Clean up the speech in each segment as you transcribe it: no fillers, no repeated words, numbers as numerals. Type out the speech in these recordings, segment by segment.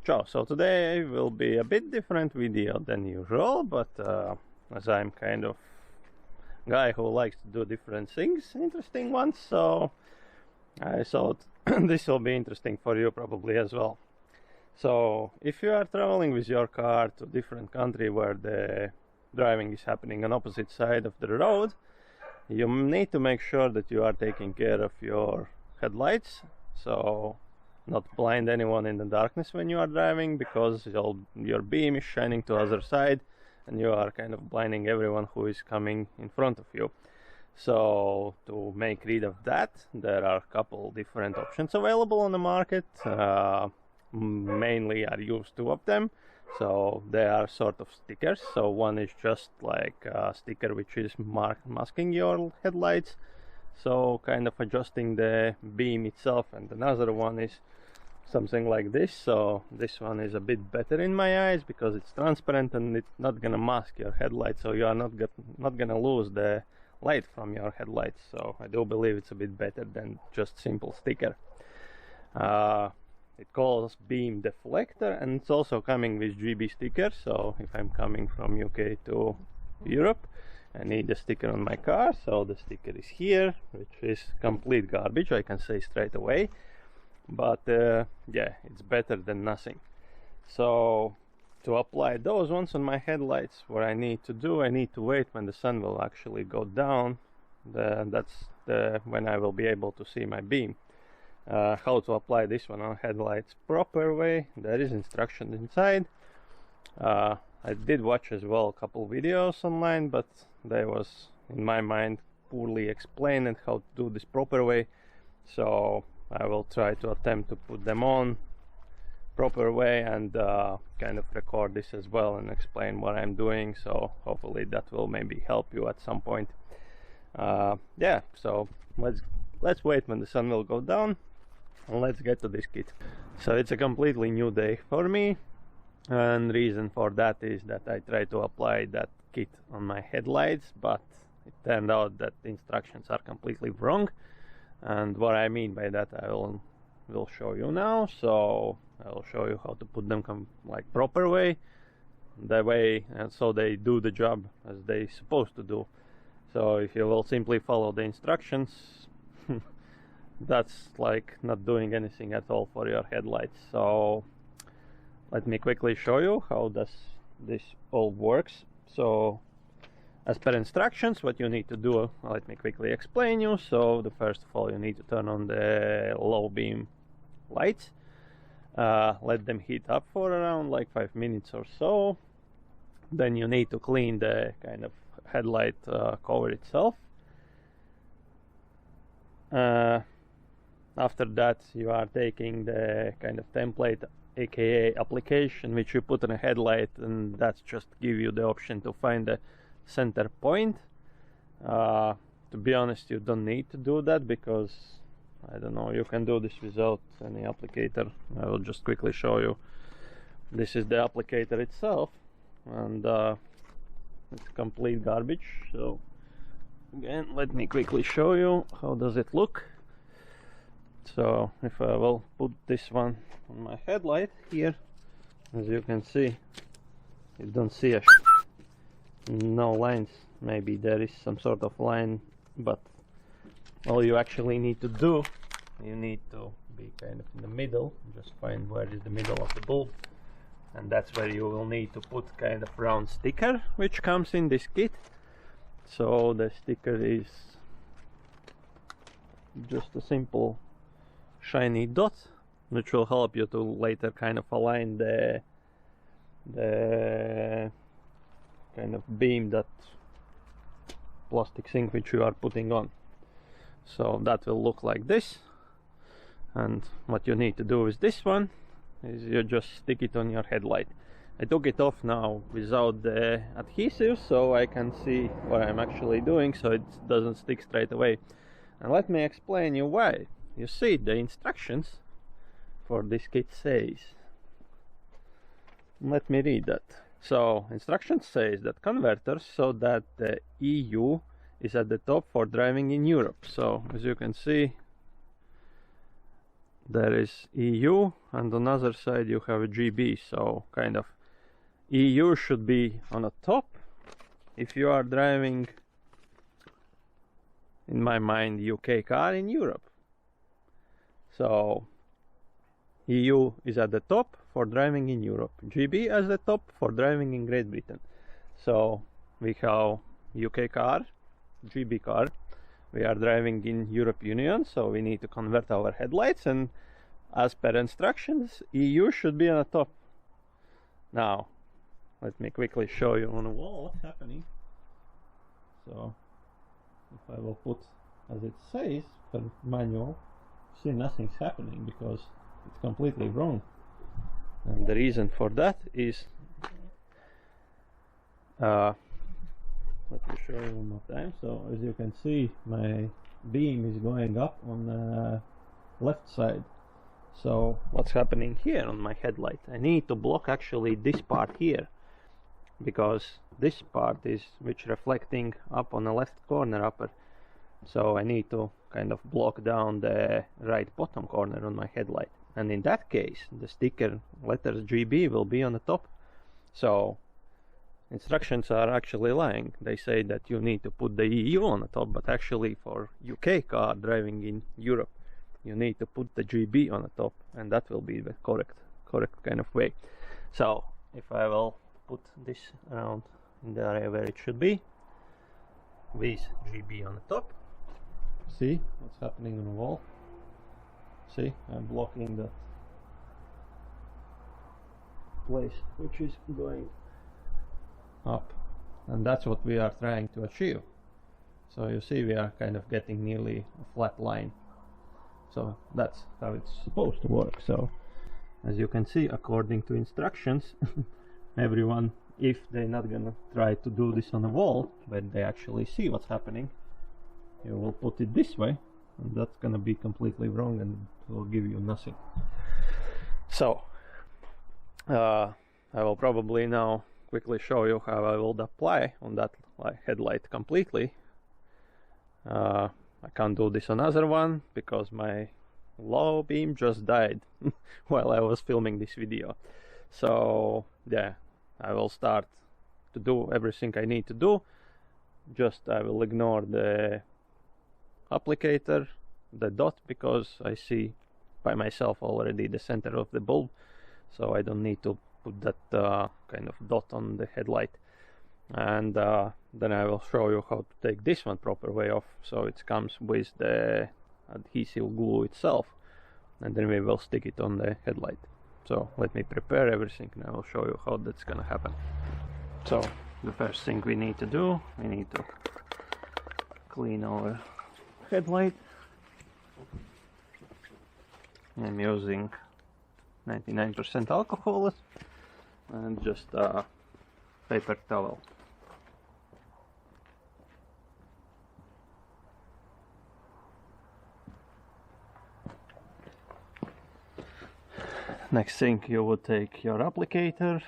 Ciao, so today will be a bit different video than usual, but as I'm kind of guy who likes to do different things, interesting ones, so I thought this will be interesting for you probably as well. So if you are traveling with your car to different country where the driving is happening on opposite side of the road, you need to make sure that you are taking care of your headlights, so not blind anyone in the darkness when you are driving, because your beam is shining to other side and you are kind of blinding everyone who is coming in front of you. So to make rid of that, there are a couple different options available on the market. Mainly I use two of them. So they are sort of stickers. So one is just like a sticker which is masking your headlights, so kind of adjusting the beam itself, and another one is something like this. So this one is a bit better in my eyes because it's transparent and it's not gonna mask your headlights, so you are not gonna lose the light from your headlights. So I do believe it's a bit better than just simple sticker. It calls beam deflector, and it's also coming with GB sticker. So if I'm coming from UK to Europe, I need a sticker on my car, so the sticker is here, which is complete garbage, I can say straight away, but yeah, it's better than nothing. So to apply those ones on my headlights, what I need to do, I need to wait when the sun will actually go down. That's when I will be able to see my beam. How to apply this one on headlights proper way, there is instruction inside. I did watch as well a couple videos online, but they was, in my mind, poorly explained how to do this proper way. So I will try to attempt to put them on proper way and kind of record this as well and explain what I'm doing. So hopefully that will maybe help you at some point. Yeah, so let's wait when the sun will go down and let's get to this kit. So it's a completely new day for me. And reason for that is that I tried to apply that kit on my headlights, but it turned out that the instructions are completely wrong. And what I mean by that I will show you now. So I will show you how to put them like proper way, that way, and so they do the job as they supposed to do. So if you will simply follow the instructions, that's like not doing anything at all for your headlights. So let me quickly show you how this all works. So as per instructions, what you need to do, let me quickly explain you. So first of all, you need to turn on the low beam lights, let them heat up for around like 5 minutes or so. Then you need to clean the kind of headlight cover itself. After that, you are taking the kind of template, aka application, which you put on a headlight, and that's just give you the option to find the center point. To be honest, you don't need to do that because, I don't know, you can do this without any applicator. I will just quickly show you. This is the applicator itself, and it's complete garbage. So again, let me quickly show you how does it look. So if I will put this one on my headlight here, as you can see, you don't see no lines. Maybe there is some sort of line, but all you actually need to do, you need to be kind of in the middle, just find where is the middle of the bulb, and that's where you will need to put kind of round sticker which comes in this kit. So the sticker is just a simple shiny dot, which will help you to later kind of align the kind of beam, that plastic thing which you are putting on. So that will look like this, and what you need to do with this one is you just stick it on your headlight. I took it off now without the adhesive, so I can see what I'm actually doing, so it doesn't stick straight away. And let me explain you why. You see, the instructions for this kit says, let me read that. So instructions says that converters, so that the EU is at the top for driving in Europe. So as you can see, there is EU, and on the other side you have a GB, so kind of EU should be on the top if you are driving, in my mind, UK car in Europe. So EU is at the top for driving in Europe, GB as the top for driving in Great Britain. So we have UK car, GB car, we are driving in Europe Union, so we need to convert our headlights, and as per instructions, EU should be on the top. Now let me quickly show you on the wall what's happening. So if I will put as it says per manual, see, nothing's happening because it's completely wrong. And the reason for that is, let me show you one more time. So as you can see, my beam is going up on the left side. So what's happening here on my headlight? I need to block actually this part here, because this part is which reflecting up on the left corner upper. So I need to kind of block down the right bottom corner on my headlight, and in that case the sticker letters GB will be on the top. So instructions are actually lying. They say that you need to put the EU on the top, but actually for UK car driving in Europe you need to put the GB on the top, and that will be the correct kind of way. So if I will put this around in the area where it should be, with GB on the top, see what's happening on the wall. See, I'm blocking the place which is going up, and that's what we are trying to achieve. So you see, we are kind of getting nearly a flat line. So that's how it's supposed to work. So as you can see, according to instructions, everyone, if they're not gonna try to do this on the wall, but they actually see what's happening, you will put it this way, and that's gonna be completely wrong and will give you nothing. So I will probably now quickly show you how I will apply on that headlight completely. I can't do this on another one because my low beam just died while I was filming this video. So yeah, I will start to do everything I need to do. Just I will ignore the applicator, the dot, because I see by myself already the center of the bulb, so I don't need to put that kind of dot on the headlight. And then I will show you how to take this one proper way off, so it comes with the adhesive glue itself, and then we will stick it on the headlight. So let me prepare everything and I will show you how that's gonna happen. So the first thing we need to do, we need to clean our headlight. I'm using 99% alcohol and just a paper towel. Next thing, you would take your applicator,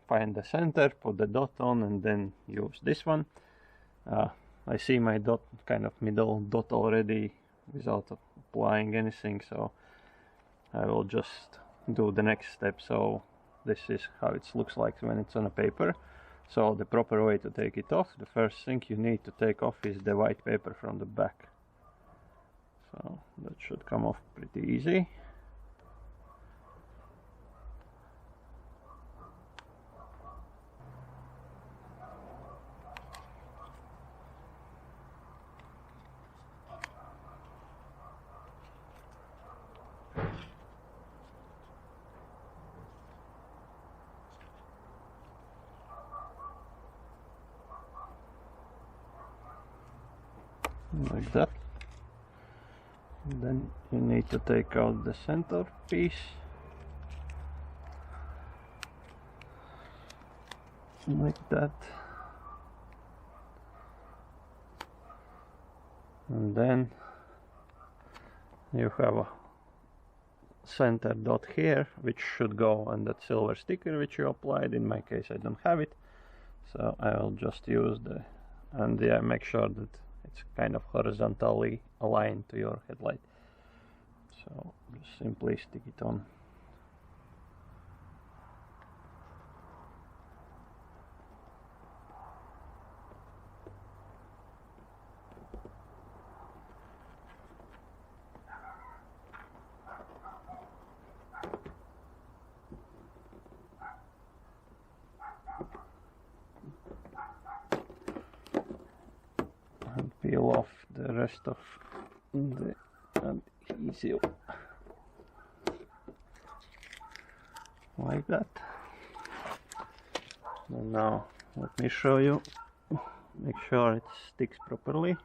find the center, put the dot on, and then use this one. I see my dot, kind of middle dot already without applying anything, so I will just do the next step. So this is how it looks like when it's on a paper. So the proper way to take it off, the first thing you need to take off is the white paper from the back. So that should come off pretty easy. Like that. And then you need to take out the center piece, like that, and then you have a center dot here which should go on that silver sticker which you applied. In my case I don't have it, so I will just use the, and yeah, make sure that it's kind of horizontally aligned to your headlight. So So just simply stick it on. And peel off the rest of the adhesive like that. And now let me show you, make sure it sticks properly.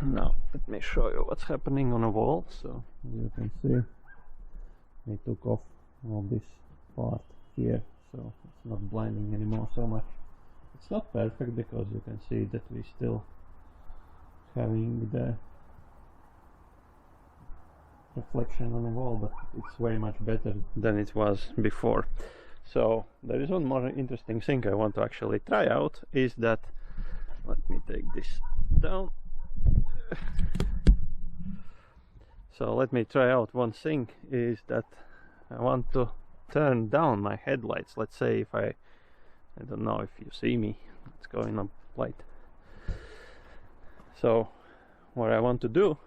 Now let me show you what's happening on a wall. So you can see I took off all this part here, so it's not blinding anymore so much. It's not perfect because you can see that we still having the reflection on the wall, but it's way much better than it was before. So there is one more interesting thing I want to actually try out, is that, let me take this down. So let me try out one thing, is that I want to turn down my headlights. Let's say if I don't know if you see me, it's going up light. So what I want to do,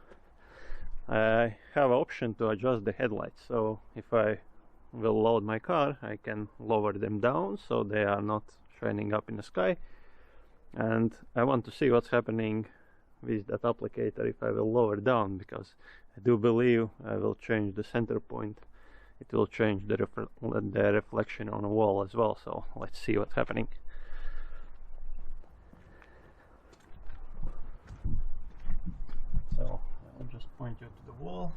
I have an option to adjust the headlights. So if I will load my car, I can lower them down so they are not shining up in the sky. And I want to see what's happening with that applicator if I will lower down, because I do believe I will change the center point. It will change the reflection on the wall as well. So let's see what's happening. So I'll just point you to the wall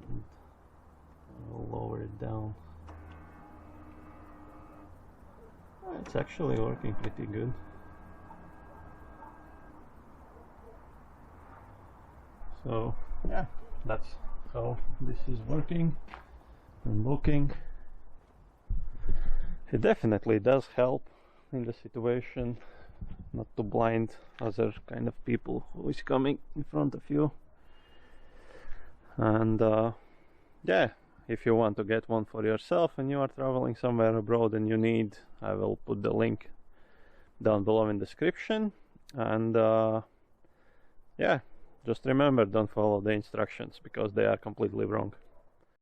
and I'll lower it down. It's actually working pretty good. So yeah, that's how this is working and looking. It definitely does help in the situation not to blind other kind of people who is coming in front of you. And yeah, if you want to get one for yourself and you are traveling somewhere abroad and you need, I will put the link down below in the description. And yeah, just remember, don't follow the instructions because they are completely wrong.